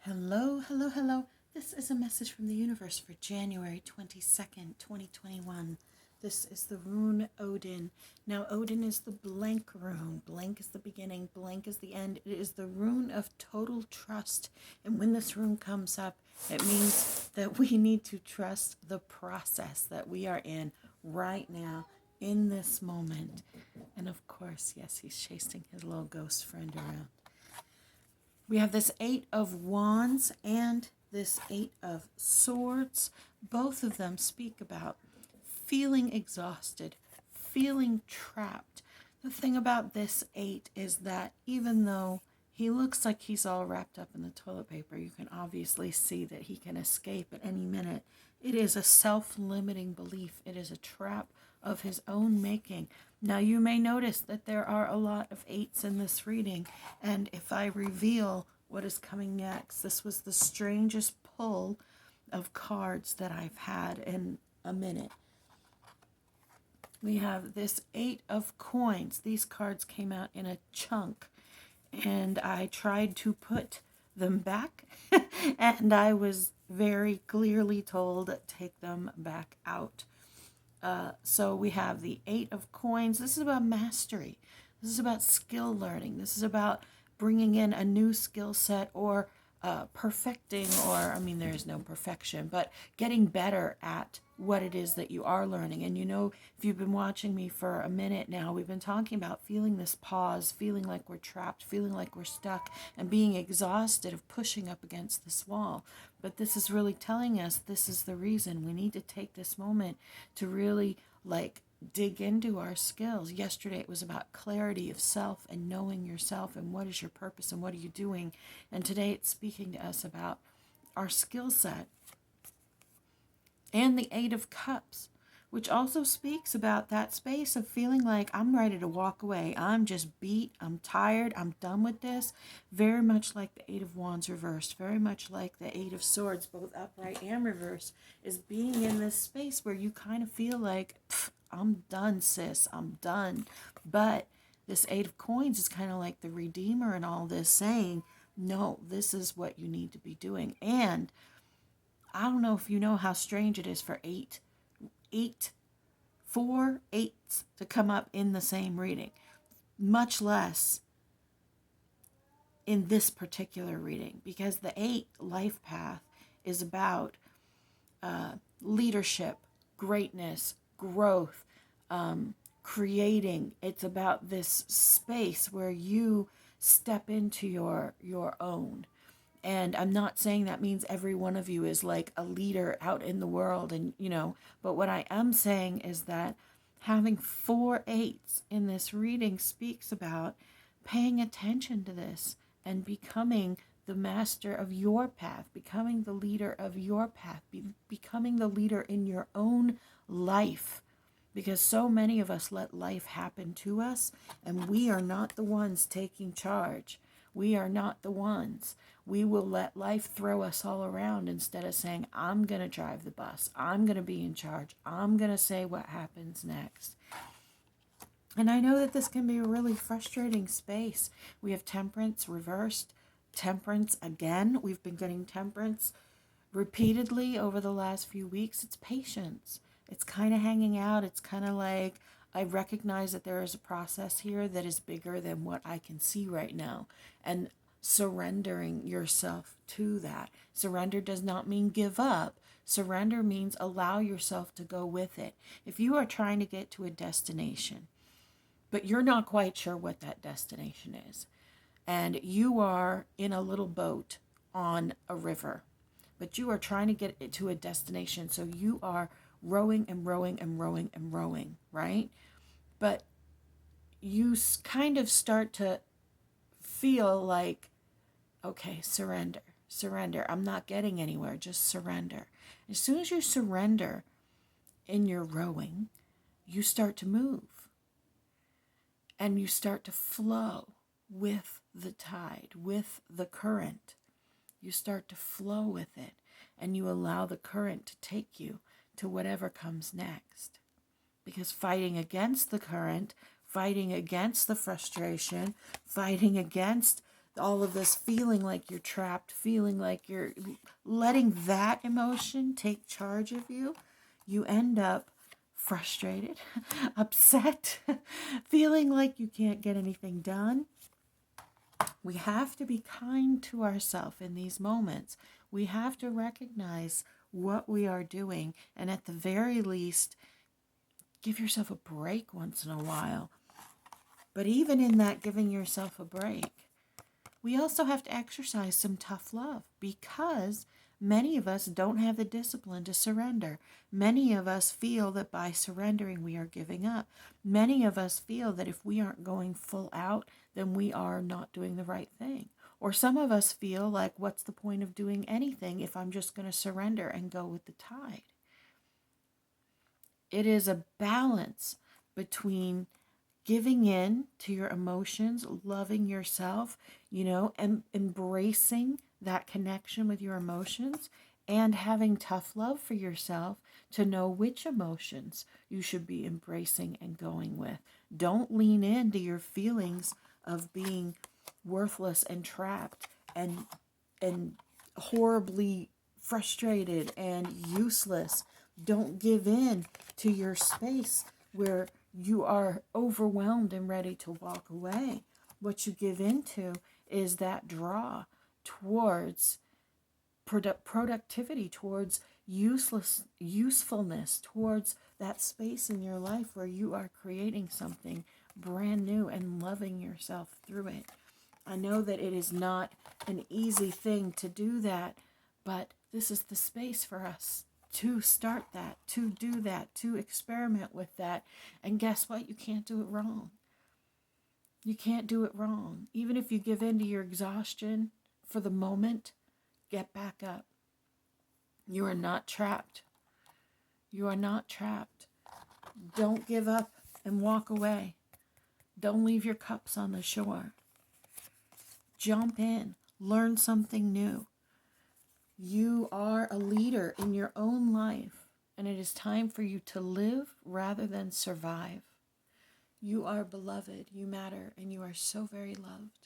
Hello, hello, hello. This is a message from the universe for January 22nd, 2021. This is the rune Odin. Now, Odin is the blank rune. Blank is the beginning, blank is the end. It is the rune of total trust. And when this rune comes up, it means that we need to trust the process that we are in right now, in this moment. And of course, yes, he's chasing his little ghost friend around. We have this Eight of Wands and this Eight of Swords. Both of them speak about feeling exhausted, feeling trapped. The thing about this Eight is that even though he looks like he's all wrapped up in the toilet paper, you can obviously see that he can escape at any minute. It is a self-limiting belief. It is a trap of his own making. Now, you may notice that there are a lot of eights in this reading, and if I reveal what is coming next, this was the strangest pull of cards that I've had in a minute. We have this Eight of Coins. These cards came out in a chunk, and I tried to put them back, and I was very clearly told, take them back out. So we have the Eight of Coins. This is about mastery. This is about skill learning. This is about bringing in a new skill set or perfecting, or, I mean, there is no perfection, but getting better at what it is that you are learning. And you know, if you've been watching me for a minute now, we've been talking about feeling this pause, feeling like we're trapped, feeling like we're stuck, and being exhausted of pushing up against this wall. But this is really telling us this is the reason we need to take this moment to really dig into our skills. Yesterday it was about clarity of self and knowing yourself and what is your purpose and what are you doing. And today it's speaking to us about our skill set. And the Eight of Cups, which also speaks about that space of feeling like I'm ready to walk away. I'm just beat. I'm tired. I'm done with this. Very much like the Eight of Wands reversed. Very much like the Eight of Swords, both upright and reversed, is being in this space where you kind of feel like, I'm done, sis. I'm done. But this Eight of Coins is kind of like the redeemer in all this, saying, no, this is what you need to be doing. And I don't know if you know how strange it is for four eights to come up in the same reading, much less in this particular reading, because the Eight life path is about leadership, greatness, growth, creating. It's about this space where you step into your own. And I'm not saying that means every one of you is like a leader out in the world, and but what I am saying is that having four eights in this reading speaks about paying attention to this and becoming the master of your path, becoming the leader of your path, becoming the leader in your own life. Because so many of us let life happen to us, and we are not the ones taking charge. We are not the ones. We will let life throw us all around instead of saying, I'm going to drive the bus. I'm going to be in charge. I'm going to say what happens next. And I know that this can be a really frustrating space. We have Temperance reversed, Temperance again. We've been getting Temperance repeatedly over the last few weeks. It's patience. It's kind of hanging out. It's kind of like, I recognize that there is a process here that is bigger than what I can see right now. And surrendering yourself to that. Surrender does not mean give up. Surrender means allow yourself to go with it. If you are trying to get to a destination, but you're not quite sure what that destination is, and you are in a little boat on a river, but you are trying to get it to a destination, so you are rowing and rowing and rowing and rowing, right? But you kind of start to feel like, okay, surrender. I'm not getting anywhere. Just surrender. As soon as you surrender in your rowing, you start to move. And you start to flow with the tide, with the current. You start to flow with it. And you allow the current to take you to whatever comes next. Because fighting against the current, fighting against the frustration, fighting against all of this feeling like you're trapped, feeling like you're letting that emotion take charge of you, you end up frustrated, upset, feeling like you can't get anything done. We have to be kind to ourselves in these moments. We have to recognize what we are doing, and at the very least, give yourself a break once in a while. But even in that giving yourself a break, we also have to exercise some tough love, because many of us don't have the discipline to surrender. Many of us feel that by surrendering we are giving up. Many of us feel that if we aren't going full out, then we are not doing the right thing. Or some of us feel like, what's the point of doing anything if I'm just going to surrender and go with the tide? It is a balance between giving in to your emotions, loving yourself, and embracing that connection with your emotions, and having tough love for yourself to know which emotions you should be embracing and going with. Don't lean into your feelings of being worthless and trapped and horribly frustrated and useless. Don't give in to your space where you are overwhelmed and ready to walk away. What you give into is that draw towards productivity, towards usefulness, towards that space in your life where you are creating something brand new and loving yourself through it. I know that it is not an easy thing to do that, but this is the space for us to start that, to do that, to experiment with that. And guess what? You can't do it wrong. You can't do it wrong. Even if you give in to your exhaustion for the moment, get back up. You are not trapped. You are not trapped. Don't give up and walk away. Don't leave your cups on the shore. Jump in. Learn something new. You are a leader in your own life, and it is time for you to live rather than survive. You are beloved, you matter, and you are so very loved.